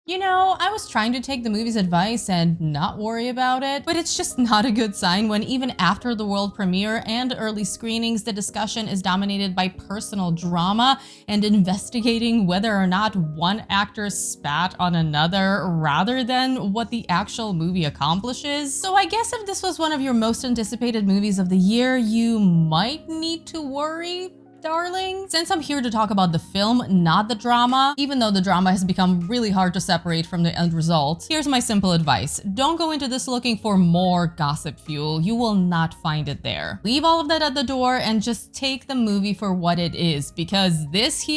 You know, I was trying to take the movie's advice and not worry about it, but it's just not a good sign when even after the world premiere and early screenings, the discussion is dominated by personal drama and investigating whether or not one actor spat on another rather than what the actual movie accomplishes. So I guess if this was one of your most anticipated movies of the year, you might need to worry, darling. Since I'm here to talk about the film, not the drama, even though the drama has become really hard to separate from the end result, here's my simple advice. Don't go into this looking for more gossip fuel. You will not find it there. Leave all of that at the door and just take the movie for what it is, because this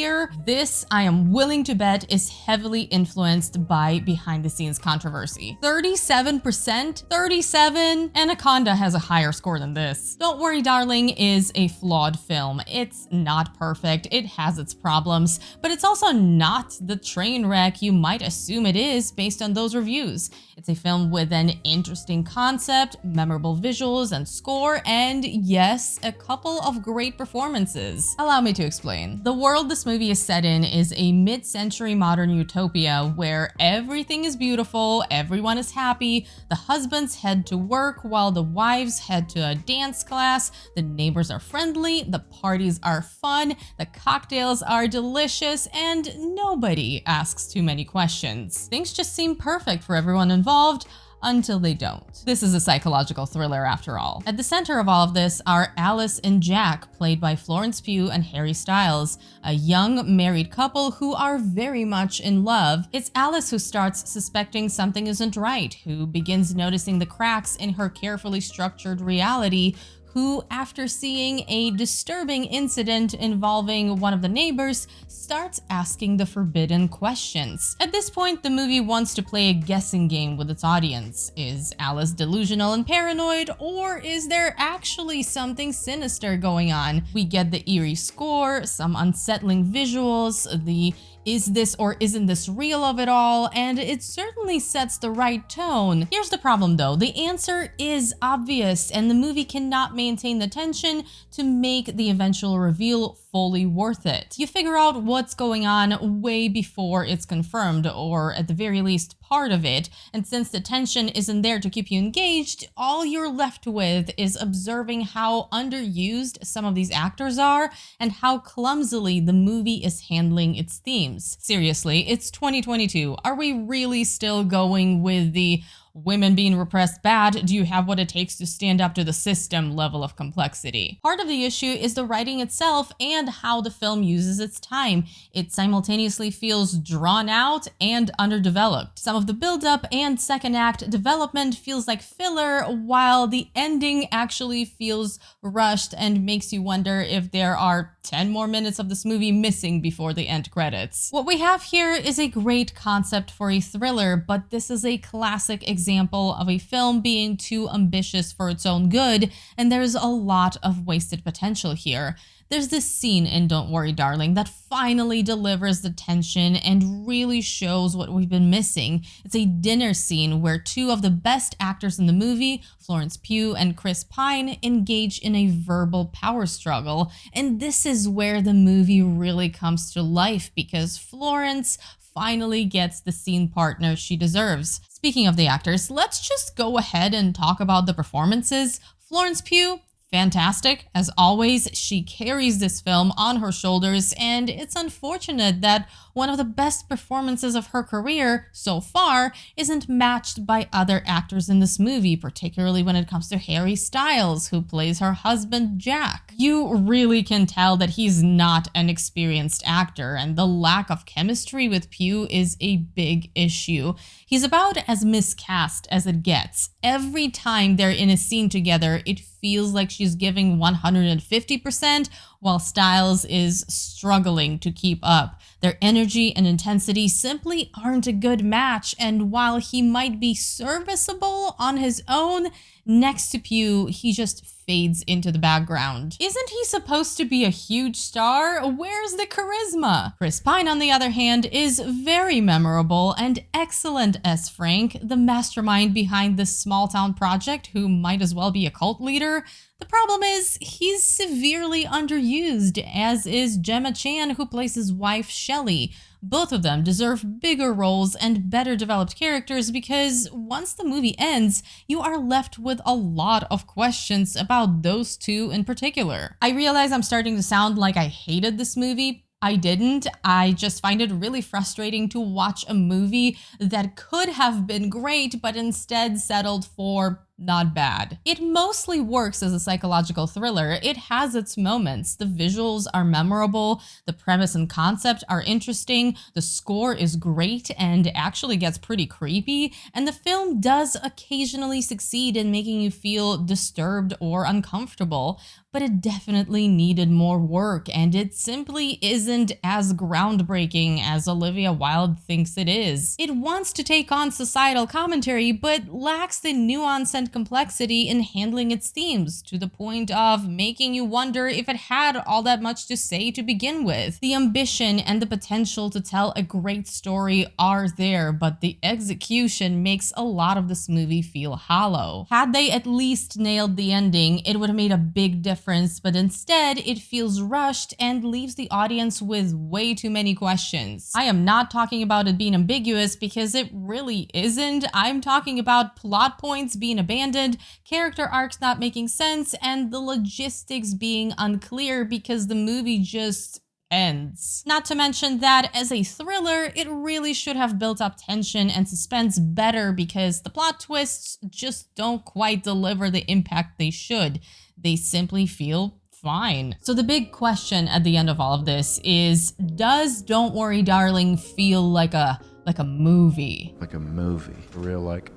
I am willing to bet is heavily influenced by behind the scenes controversy. 37%? 37? Anaconda has a higher score than this. Don't Worry Darling is a flawed film. It's not perfect, it has its problems, but it's also not the train wreck you might assume it is based on those reviews. It's a film with an interesting concept, memorable visuals and score, and yes, a couple of great performances. Allow me to explain. The world this movie is set in is a mid-century modern utopia where everything is beautiful, everyone is happy, the husbands head to work while the wives head to a dance class, the neighbors are friendly, the parties are fun, the cocktails are delicious, and nobody asks too many questions. Things just seem perfect for everyone involved until they don't. This is a psychological thriller after all. At the center of all of this are Alice and Jack, played by Florence Pugh and Harry Styles, a young married couple who are very much in love. It's Alice who starts suspecting something isn't right, who begins noticing the cracks in her carefully structured reality, who, after seeing a disturbing incident involving one of the neighbors, starts asking the forbidden questions. At this point, the movie wants to play a guessing game with its audience. Is Alice delusional and paranoid, or is there actually something sinister going on? We get the eerie score, some unsettling visuals, the is this or isn't this real of it all, and it certainly sets the right tone. Here's the problem though, the answer is obvious and the movie cannot maintain the tension to make the eventual reveal fully worth it. You figure out what's going on way before it's confirmed, or at the very least part of it, and since the tension isn't there to keep you engaged, all you're left with is observing how underused some of these actors are and how clumsily the movie is handling its themes. Seriously, it's 2022. Are we really still going with the women being repressed bad, do you have what it takes to stand up to the system level of complexity? Part of the issue is the writing itself and how the film uses its time. It simultaneously feels drawn out and underdeveloped. Some of the build-up and second act development feels like filler, while the ending actually feels rushed and makes you wonder if there are 10 more minutes of this movie missing before the end credits. What we have here is a great concept for a thriller, but this is a classic example of a film being too ambitious for its own good, and there's a lot of wasted potential here. There's this scene in Don't Worry Darling that finally delivers the tension and really shows what we've been missing. It's a dinner scene where two of the best actors in the movie, Florence Pugh and Chris Pine, engage in a verbal power struggle. And this is where the movie really comes to life because Florence finally gets the scene partner she deserves. Speaking of the actors, let's just go ahead and talk about the performances. Florence Pugh, fantastic. As always, she carries this film on her shoulders, and it's unfortunate that one of the best performances of her career so far isn't matched by other actors in this movie, particularly when it comes to Harry Styles, who plays her husband Jack. You really can tell that he's not an experienced actor, and the lack of chemistry with Pugh is a big issue. He's about as miscast as it gets. Every time they're in a scene together, it feels like she's giving 150%, while Styles is struggling to keep up. Their energy and intensity simply aren't a good match, and while he might be serviceable on his own, next to Pugh, he just fades into the background. Isn't he supposed to be a huge star? Where's the charisma? Chris Pine, on the other hand, is very memorable and excellent as Frank, the mastermind behind this small town project who might as well be a cult leader. The problem is, he's severely underused, as is Gemma Chan, who plays his wife, Shelley. Both of them deserve bigger roles and better developed characters because once the movie ends, you are left with a lot of questions about those two in particular. I realize I'm starting to sound like I hated this movie. I didn't. I just find it really frustrating to watch a movie that could have been great, but instead settled for not bad. It mostly works as a psychological thriller. It has its moments. The visuals are memorable, the premise and concept are interesting, the score is great and actually gets pretty creepy, and the film does occasionally succeed in making you feel disturbed or uncomfortable, but it definitely needed more work, and it simply isn't as groundbreaking as Olivia Wilde thinks it is. It wants to take on societal commentary, but lacks the nuance and complexity in handling its themes, to the point of making you wonder if it had all that much to say to begin with. The ambition and the potential to tell a great story are there, but the execution makes a lot of this movie feel hollow. Had they at least nailed the ending, it would have made a big difference, but instead it feels rushed and leaves the audience with way too many questions. I am not talking about it being ambiguous because it really isn't. I'm talking about plot points being abandoned, character arcs not making sense, and the logistics being unclear because the movie just ends. Not to mention that as a thriller, it really should have built up tension and suspense better because the plot twists just don't quite deliver the impact they should. They simply feel fine. So the big question at the end of all of this is, does Don't Worry Darling feel like a movie? Like a movie. For real, like,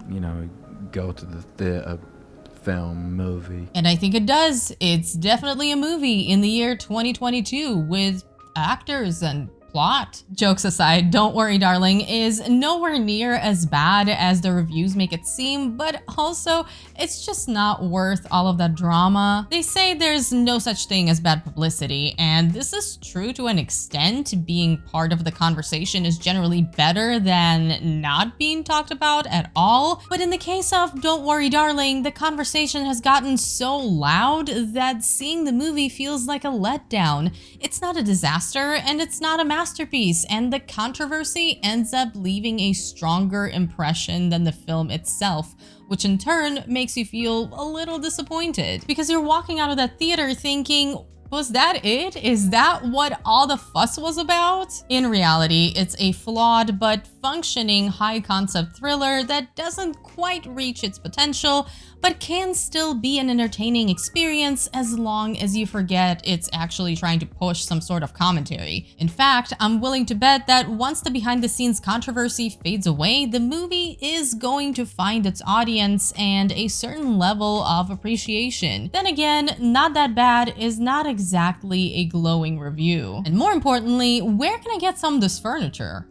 you know, go to the theater, film, movie. And I think it does. It's definitely a movie in the year 2022 with actors and plot. Jokes aside, Don't Worry Darling is nowhere near as bad as the reviews make it seem, but also it's just not worth all of that drama. They say there's no such thing as bad publicity, and this is true to an extent. Being part of the conversation is generally better than not being talked about at all. But in the case of Don't Worry Darling, the conversation has gotten so loud that seeing the movie feels like a letdown. It's not a disaster, and it's not a masterpiece, and the controversy ends up leaving a stronger impression than the film itself, which in turn makes you feel a little disappointed because you're walking out of that theater thinking, was that it? Is that what all the fuss was about? In reality, it's a flawed but functioning high-concept thriller that doesn't quite reach its potential, but can still be an entertaining experience as long as you forget it's actually trying to push some sort of commentary. In fact, I'm willing to bet that once the behind-the-scenes controversy fades away, the movie is going to find its audience and a certain level of appreciation. Then again, Not That Bad is not exactly a glowing review. And more importantly, where can I get some of this furniture?